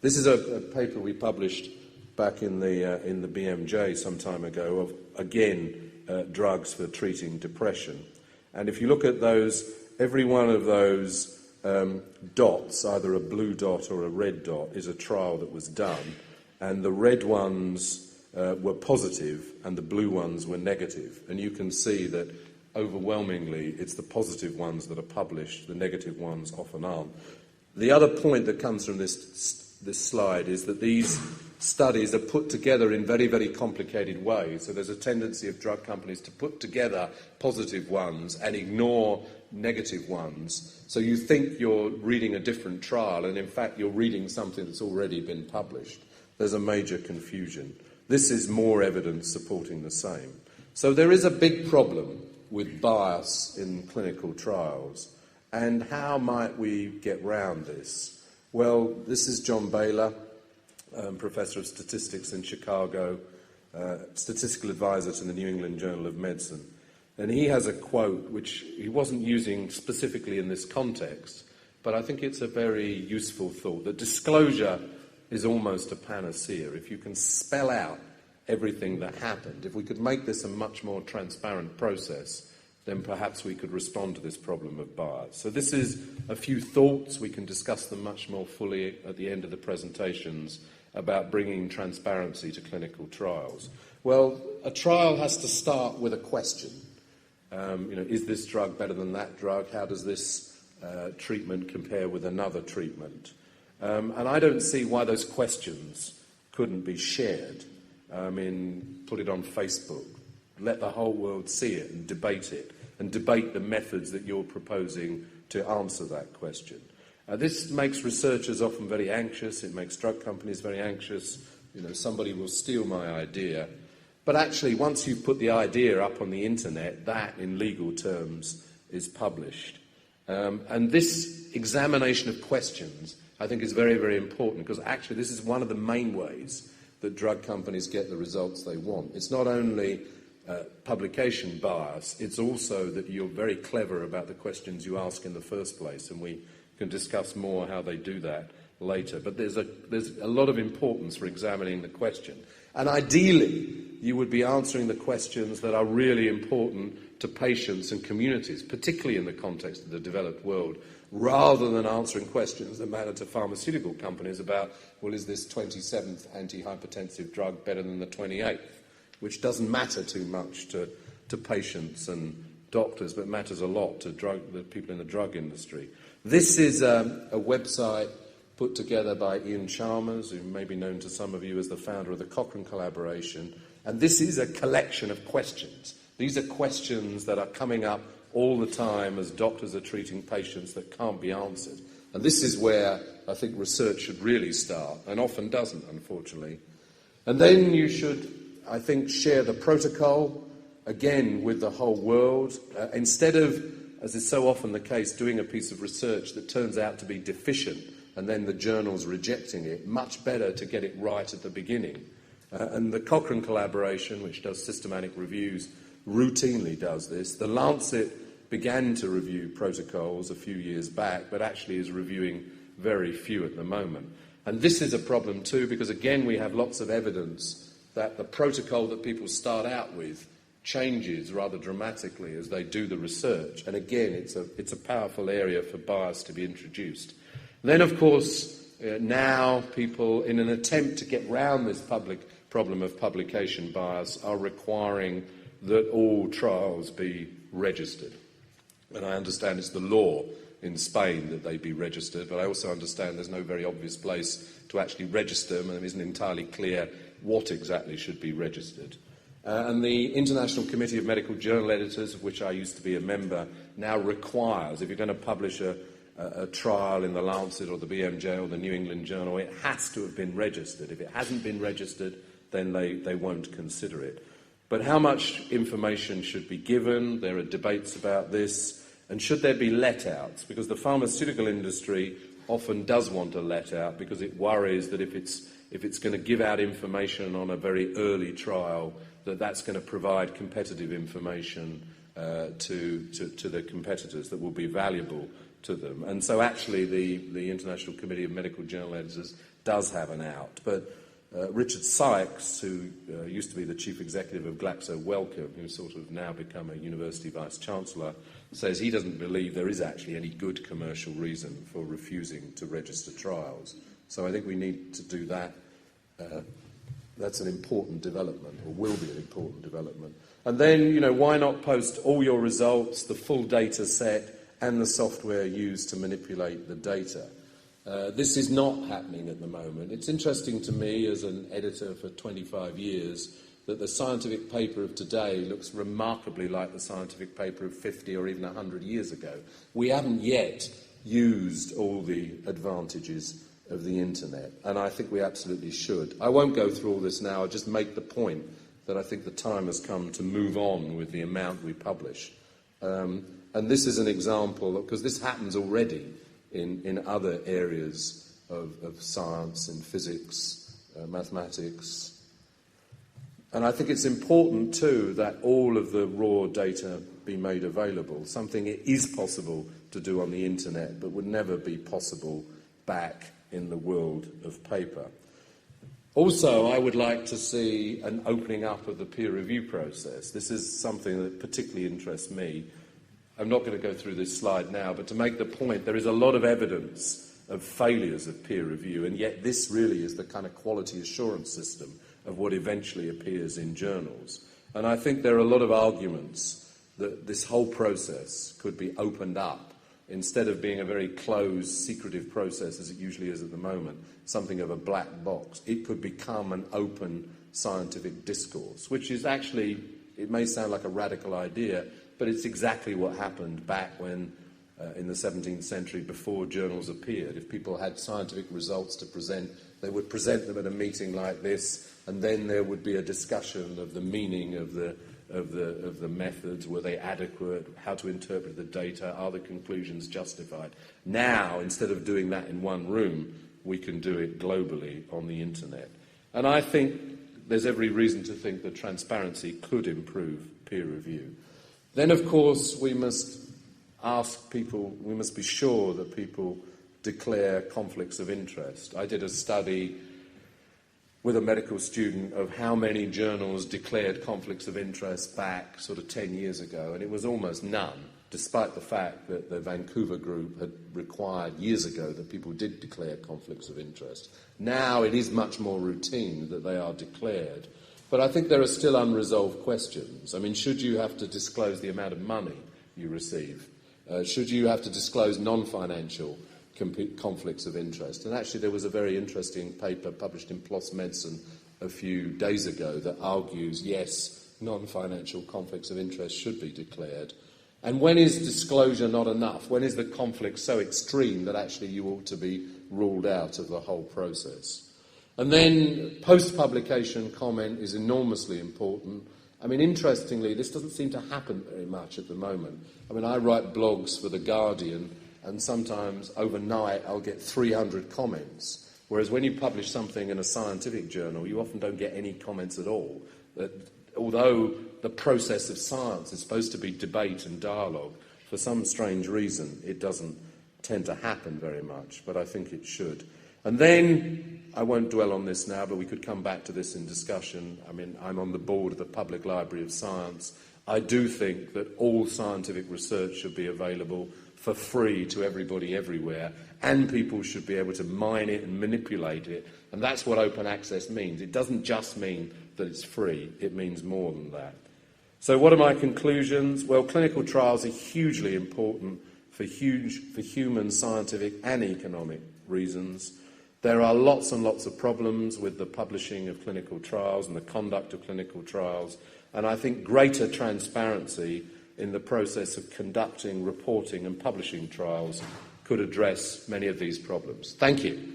This is a paper we published back in the BMJ some time ago of, again, drugs for treating depression. And if you look at those, every one of those dots, either a blue dot or a red dot, is a trial that was done, and the red ones were positive and the blue ones were negative. And you can see that overwhelmingly it's the positive ones that are published, the negative ones often aren't. The other point that comes from this slide is that these studies are put together in very, very complicated ways. So there's a tendency of drug companies to put together positive ones and ignore negative ones. So you think you're reading a different trial, and in fact you're reading something that's already been published. There's a major confusion. This is more evidence supporting the same. So there is a big problem with bias in clinical trials. And how might we get round this? Well, this is John Baylor, Professor of Statistics in Chicago, Statistical Advisor to the New England Journal of Medicine. And he has a quote which he wasn't using specifically in this context, but I think it's a very useful thought, that disclosure is almost a panacea. If you can spell out everything that happened, if we could make this a much more transparent process, then perhaps we could respond to this problem of bias. So this is a few thoughts. We can discuss them much more fully at the end of the presentations about bringing transparency to clinical trials. Well, a trial has to start with a question. Is this drug better than that drug? How does this treatment compare with another treatment? And I don't see why those questions couldn't be shared. Put it on Facebook. Let the whole world see it and debate the methods that you're proposing to answer that question. This makes researchers often very anxious. It makes drug companies very anxious. Somebody will steal my idea. But actually, once you've put the idea up on the internet, that, in legal terms, is published. And this examination of questions, I think, is very, very important, because actually this is one of the main ways that drug companies get the results they want. It's not only publication bias, it's also that you're very clever about the questions you ask in the first place, and we can discuss more how they do that later. But there's a lot of importance for examining the question. And ideally, you would be answering the questions that are really important to patients and communities, particularly in the context of the developed world, rather than answering questions that matter to pharmaceutical companies about, well, is this 27th antihypertensive drug better than the 28th? Which doesn't matter too much to patients and doctors, but matters a lot to the people in the drug industry. This is a website put together by Ian Chalmers, who may be known to some of you as the founder of the Cochrane Collaboration. And this is a collection of questions. These are questions that are coming up all the time as doctors are treating patients that can't be answered. And this is where I think research should really start, and often doesn't, unfortunately. And then you should, I think, share the protocol, again, with the whole world. Instead of, as is so often the case, doing a piece of research that turns out to be deficient and then the journal's rejecting it, much better to get it right at the beginning. And the Cochrane Collaboration, which does systematic reviews, routinely does this. The Lancet began to review protocols a few years back, but actually is reviewing very few at the moment. And this is a problem too, because again we have lots of evidence that the protocol that people start out with changes rather dramatically as they do the research. And again, it's a powerful area for bias to be introduced. Then, of course, now people, in an attempt to get round this problem of publication bias, are requiring that all trials be registered. And I understand it's the law in Spain that they be registered, but I also understand there's no very obvious place to actually register them, and it isn't entirely clear what exactly should be registered. And the International Committee of Medical Journal Editors, of which I used to be a member, now requires, if you're going to publish a trial in the Lancet or the BMJ or the New England Journal, it has to have been registered. If it hasn't been registered, then they won't consider it. But how much information should be given? There are debates about this. And should there be let-outs? Because the pharmaceutical industry often does want a let-out because it worries that if it's going to give out information on a very early trial, that's going to provide competitive information to the competitors that will be valuable to them. And so actually the International Committee of Medical Journal Editors does have an out. But Richard Sykes, who used to be the chief executive of Glaxo Wellcome, who's sort of now become a university vice-chancellor, says he doesn't believe there is actually any good commercial reason for refusing to register trials. So I think we need to do that. That's an important development, or will be an important development. And then, why not post all your results, the full data set, and the software used to manipulate the data? This is not happening at the moment. It's interesting to me, as an editor for 25 years, that the scientific paper of today looks remarkably like the scientific paper of 50 or even 100 years ago. We haven't yet used all the advantages of the internet, and I think we absolutely should. I won't go through all this now. I'll just make the point that I think the time has come to move on with the amount we publish. And this is an example, because this happens already in other areas of science, in physics, mathematics. And I think it's important, too, that all of the raw data be made available, something it is possible to do on the internet, but would never be possible back in the world of paper. Also, I would like to see an opening up of the peer review process. This is something that particularly interests me. I'm not going to go through this slide now, but to make the point, there is a lot of evidence of failures of peer review, and yet this really is the kind of quality assurance system of what eventually appears in journals. And I think there are a lot of arguments that this whole process could be opened up, instead of being a very closed, secretive process, as it usually is at the moment, something of a black box. It could become an open scientific discourse, which is actually, it may sound like a radical idea, but it's exactly what happened back when, in the 17th century, before journals appeared. If people had scientific results to present, they would present them at a meeting like this, and then there would be a discussion of the meaning of the methods. Were they adequate? How to interpret the data? Are the conclusions justified? Now, instead of doing that in one room, we can do it globally on the internet. And I think there's every reason to think that transparency could improve peer review. Then, of course, we must ask people, we must be sure that people declare conflicts of interest. I did a study with a medical student of how many journals declared conflicts of interest back sort of 10 years ago, and it was almost none, despite the fact that the Vancouver group had required years ago that people did declare conflicts of interest. Now it is much more routine that they are declared. But I think there are still unresolved questions. I mean, should you have to disclose the amount of money you receive? Should you have to disclose non-financial conflicts of interest? And actually there was a very interesting paper published in PLOS Medicine a few days ago that argues, yes, non-financial conflicts of interest should be declared. And when is disclosure not enough? When is the conflict so extreme that actually you ought to be ruled out of the whole process? And then post-publication comment is enormously important. I mean, interestingly, this doesn't seem to happen very much at the moment. I mean, I write blogs for The Guardian, and sometimes overnight I'll get 300 comments, whereas when you publish something in a scientific journal, you often don't get any comments at all. That, although the process of science is supposed to be debate and dialogue, for some strange reason it doesn't tend to happen very much, but I think it should. And then, I won't dwell on this now, but we could come back to this in discussion. I mean, I'm on the board of the Public Library of Science. I do think that all scientific research should be available for free to everybody everywhere, and people should be able to mine it and manipulate it. And that's what open access means. It doesn't just mean that it's free, it means more than that. So what are my conclusions? Well, clinical trials are hugely important for human, scientific and economic reasons. There are lots and lots of problems with the publishing of clinical trials and the conduct of clinical trials, and I think greater transparency in the process of conducting, reporting and publishing trials could address many of these problems. Thank you.